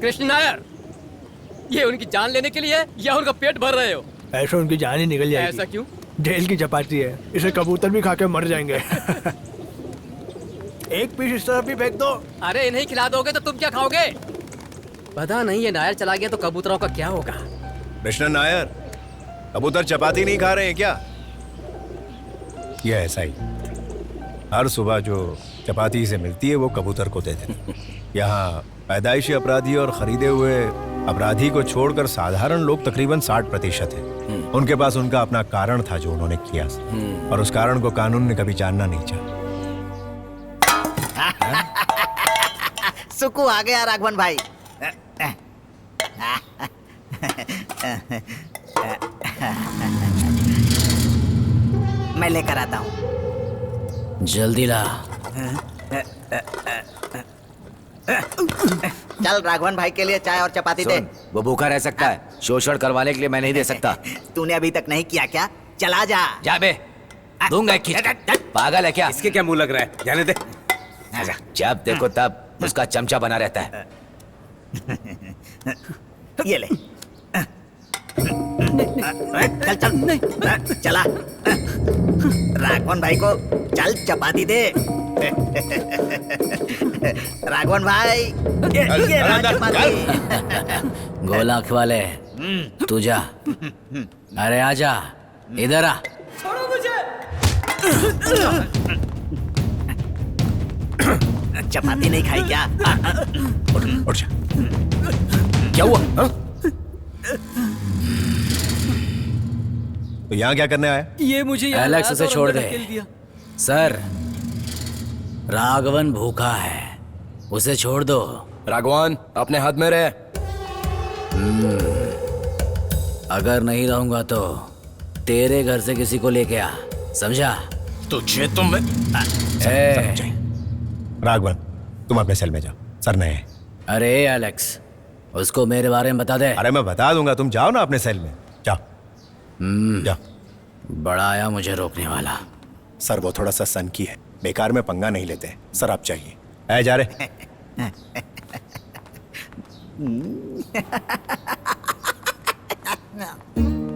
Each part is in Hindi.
कृष्ण नायर, ये उनकी जान लेने के लिए या उनका पेट भर रहे हो? ऐसा उनकी जान ही निकल जाएगी। ऐसा क्यों? जेल की चपाती है, इसे कबूतर भी खा के मर जाएंगे। एक पीस इस तरफ भी फेंक दो। अरे इन्हें खिला दोगे तो तुम क्या खाओगे? पता नहीं ये नायर चला गया तो कबूतरों का क्या होगा। कृष्ण नायर, कबूतर चपाती नहीं खा रहे हैं क्या? ये ऐसा ही, हर सुबह जो चपाती से मिलती है वो कबूतर को दे देते। यहाँ पैदाइशी अपराधी और खरीदे हुए अपराधी को छोड़कर साधारण लोग तकरीबन 60% हैं। उनके पास उनका अपना कारण था जो उन्होंने किया, और उस कारण को कानून ने कभी जानना नहीं चाहा। सुकू आ गया राघवन भाई। मैं लेकर आता हूँ। जल्दी ला। चल राघवन भाई के लिए चाय और चपाती दे। वो भूखा रह सकता है, शोषण करवाने के लिए मैं नहीं दे सकता। तूने अभी तक नहीं किया क्या? चला जा। जा बे, दूंगा एक खींच। पागल है क्या? इसके क्या मुंह लग रहा है? जाने दे। जब देखो तब उसका चमचा बना रहता है। ये ले। चल चल चला। राघवन भाई को चल चपाती दे। राघवन भाई ये रहा चपाती। गोल आंख वाले, तू जा। अरे आजा, इधर आ। छोड़ो मुझे। चपाती नहीं खाई क्या? उठ जा। क्या हुआ? तो यहाँ क्या करने आया? ये मुझे एलेक्स उसे छोड़ दे। सर, राघवन भूखा है, उसे छोड़ दो। राघवन अपने हाथ में रहे। अगर नहीं रहूंगा तो तेरे घर से किसी को लेके आ, समझा? तुझे तो मैं राघवन, तुम अपने सेल में जाओ, सर नए हैं। अरे एलेक्स, उसको मेरे बारे में बता दे। अरे मैं बता दूंगा, तुम जाओ ना अपने सेल में, जाओ। जाओ। बड़ा आया मुझे रोकने वाला। सर वो थोड़ा सा सन की है, बेकार में पंगा नहीं लेते। सर आप चाहिए। ऐ जा रे।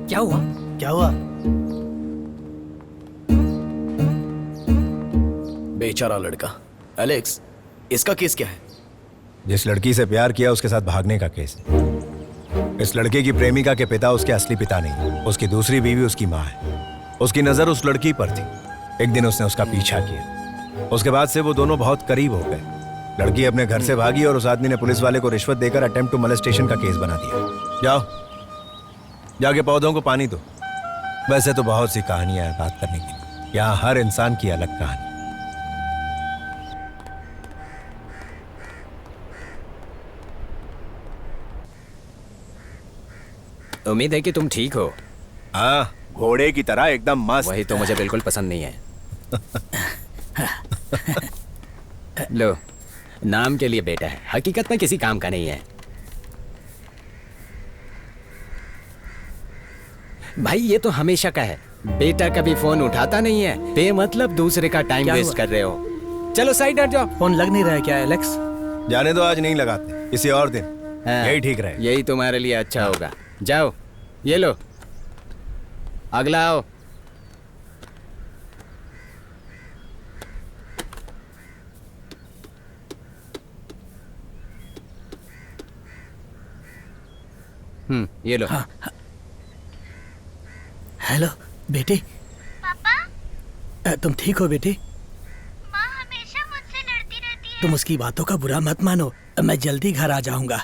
क्या हुआ? क्या हुआ? बेचारा लड़का। एलेक्स, इसका केस क्या है? जिस लड़की से प्यार किया उसके साथ भागने का केस है। इस लड़के की प्रेमिका के पिता उसके असली पिता नहीं, उसकी दूसरी बीवी उसकी माँ है। उसकी नजर उस लड़की पर थी। एक दिन उसने उसका पीछा किया, उसके बाद से वो दोनों बहुत करीब हो गए। लड़की अपने घर से भागी और उस आदमी ने पुलिस वाले को रिश्वत देकर अटेम्प्ट टू मोलेस्टेशन का केस बना दिया। जाओ, जाके पौधों को पानी दो। वैसे तो बहुत सी कहानियां हैं बात करने की, यहाँ हर इंसान की अलग कहानी। उम्मीद है कि तुम ठीक हो। हाँ, घोड़े की तरह एकदम मस्त। वही तो मुझे बिल्कुल पसंद नहीं है। लो, नाम के लिए बेटा है, हकीकत में किसी काम का नहीं है। भाई ये तो हमेशा का है, बेटा कभी फोन उठाता नहीं है, बेमतलब दूसरे का टाइम वेस्ट कर रहे हो। चलो साइड हट जाओ। फोन लग नहीं रहा है क्या एलेक्स? जाने दो, आज नहीं लगाते, किसी और दिन। हाँ, यही ठीक रहे। यही तुम्हारे लिए अच्छा होगा। जाओ, ये लो, अगला आओ। ये लो। हाँ, हाँ। हेलो बेटी। पापा, तुम ठीक हो बेटी? माँ हमेशा मुझसे लड़ती रहती है। तुम उसकी बातों का बुरा मत मानो, मैं जल्दी घर आ जाऊंगा।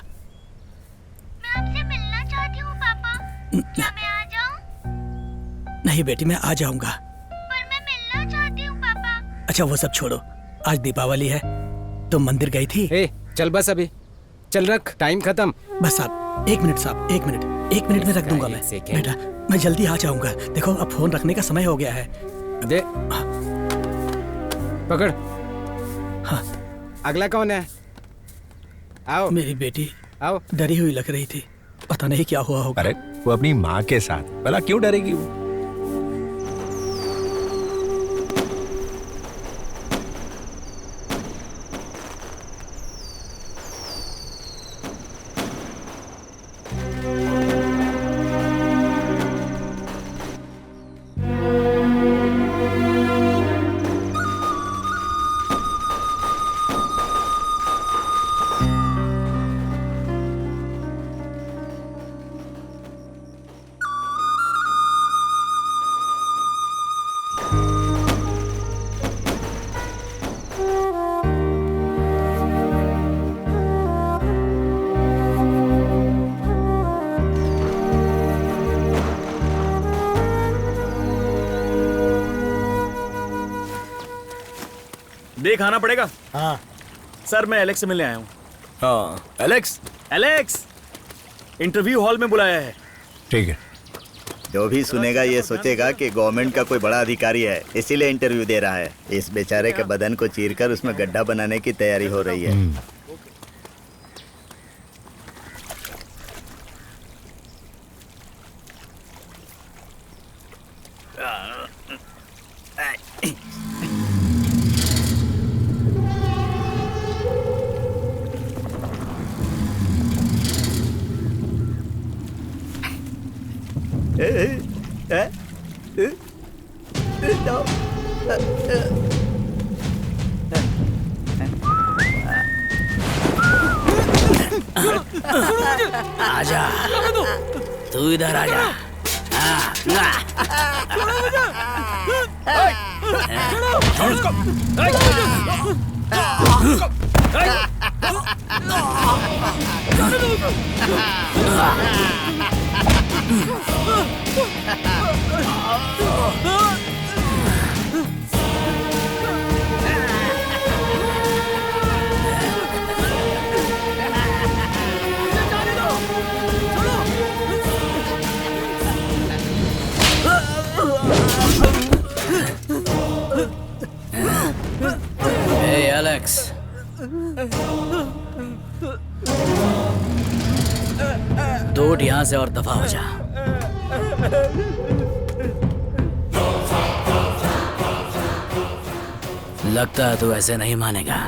मैं आपसे मिलना चाहती हूँ पापा, क्या मैं आ जाऊँ? नहीं बेटी, मैं आ जाऊंगा। पर मैं मिलना चाहती हूँ पापा। अच्छा वो सब छोड़ो, आज दीपावली है, तुम मंदिर गई थी? ए, चल बस अभी, चल रख, टाइम खत्म। बस साहब, एक मिनट साहब, एक मिनट में रख दूंगा मैं। बेटा मैं जल्दी आ जाऊंगा। देखो अब फोन रखने का समय हो गया है। दे, पकड़। हाँ, अगला कौन है? आओ। मेरी बेटी आओ। डरी हुई लग रही थी, पता नहीं क्या हुआ होगा। अरे वो अपनी माँ के साथ, भला क्यों डरेगी वो? देख आना पड़ेगा। हाँ सर मैं एलेक्स से मिलने आया हूँ। हाँ एलेक्स। एलेक्स इंटरव्यू हॉल में बुलाया है। ठीक है। जो भी सुनेगा ये सोचेगा कि गवर्नमेंट का कोई बड़ा अधिकारी है, इसीलिए इंटरव्यू दे रहा है। इस बेचारे के बदन को चीरकर उसमें गड्ढा बनाने की तैयारी हो रही है। आजा, तू इधर आजा। हे एलेक्स, दो यहाँ से और दफा हो जा। लगता है तू ऐसे नहीं मानेगा।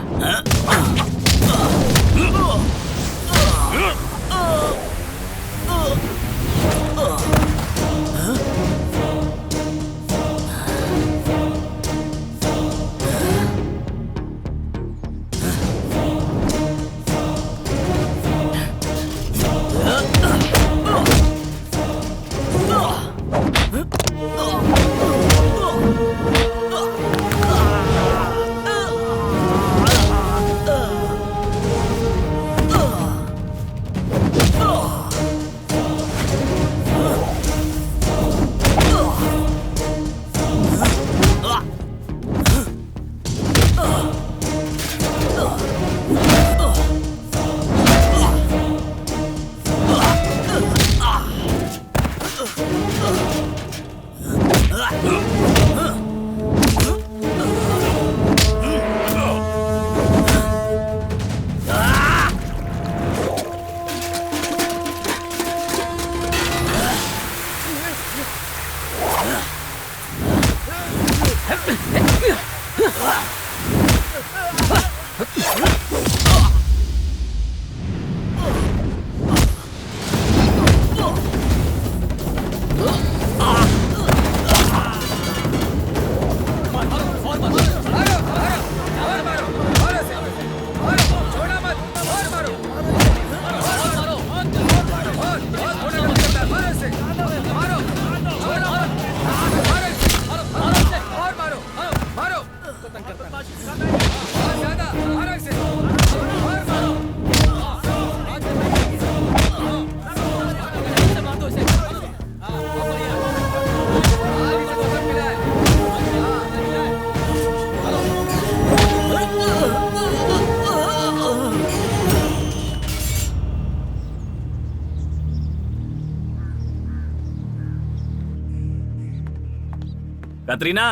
कतरीना,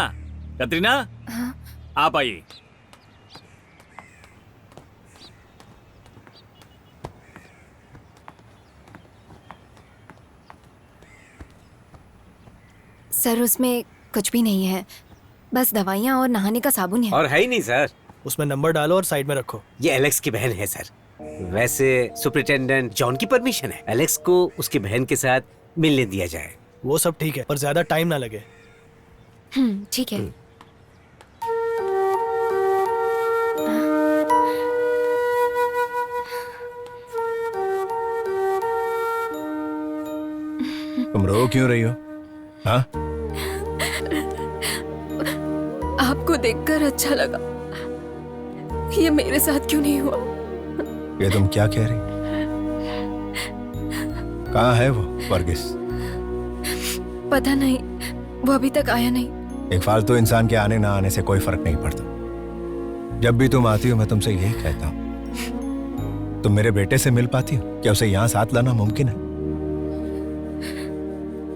कतरीना, आप आइए। सर उसमें कुछ भी नहीं है, बस दवाइयाँ और नहाने का साबुन है। और है ही नहीं सर। उसमें नंबर डालो और साइड में रखो। ये एलेक्स की बहन है सर। वैसे सुपरिटेंडेंट जॉन की परमिशन है, एलेक्स को उसकी बहन के साथ मिलने दिया जाए। वो सब ठीक है, पर ज्यादा टाइम ना लगे। ठीक है। तुम रो क्यों रही हो? हाँ? आपको देखकर अच्छा लगा। ये मेरे साथ क्यों नहीं हुआ? ये तुम क्या कह रही? कहाँ है वो वर्गीस? पता नहीं, वो अभी तक आया नहीं। एक फालतू इंसान के आने ना आने से कोई फर्क नहीं पड़ता। जब भी तुम आती हो मैं तुमसे यही कहता हूं, तुम मेरे बेटे से मिल पाती हो? क्या उसे यहां साथ लाना मुमकिन है?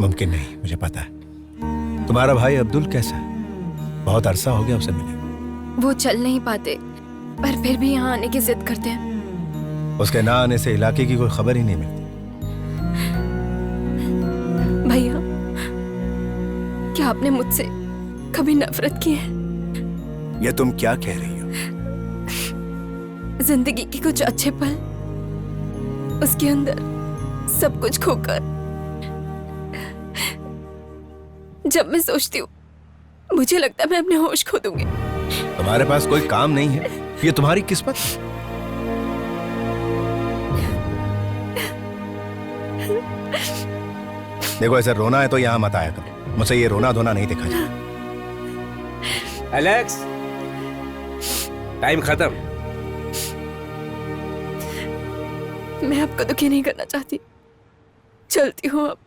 मुमकिन नहीं, मुझे पता है। तुम्हारा भाई अब्दुल कैसा है? बहुत अरसा हो गया उसे मिले। वो चल नहीं पाते, पर फिर भी यहाँ आने की जिद करते हैं। उसके ना आने से इलाके की कोई खबर ही नहीं मिलती। भैया, क्या आपने मुझसे कभी नफरत की है? ये तुम क्या कह रही हो? जिंदगी के कुछ अच्छे पल, उसके अंदर सब कुछ खोकर जब मैं सोचती हूँ, मुझे लगता है मैं अपने होश खो दूंगी। तुम्हारे पास कोई काम नहीं है, ये तुम्हारी किस्मत है। देखो, ऐसे रोना है तो यहाँ मत आया करो। मुझसे ये रोना धोना नहीं देखा जाता। एलेक्स, टाइम खत्म। मैं आपको दुखी नहीं करना चाहती, चलती हूँ अब।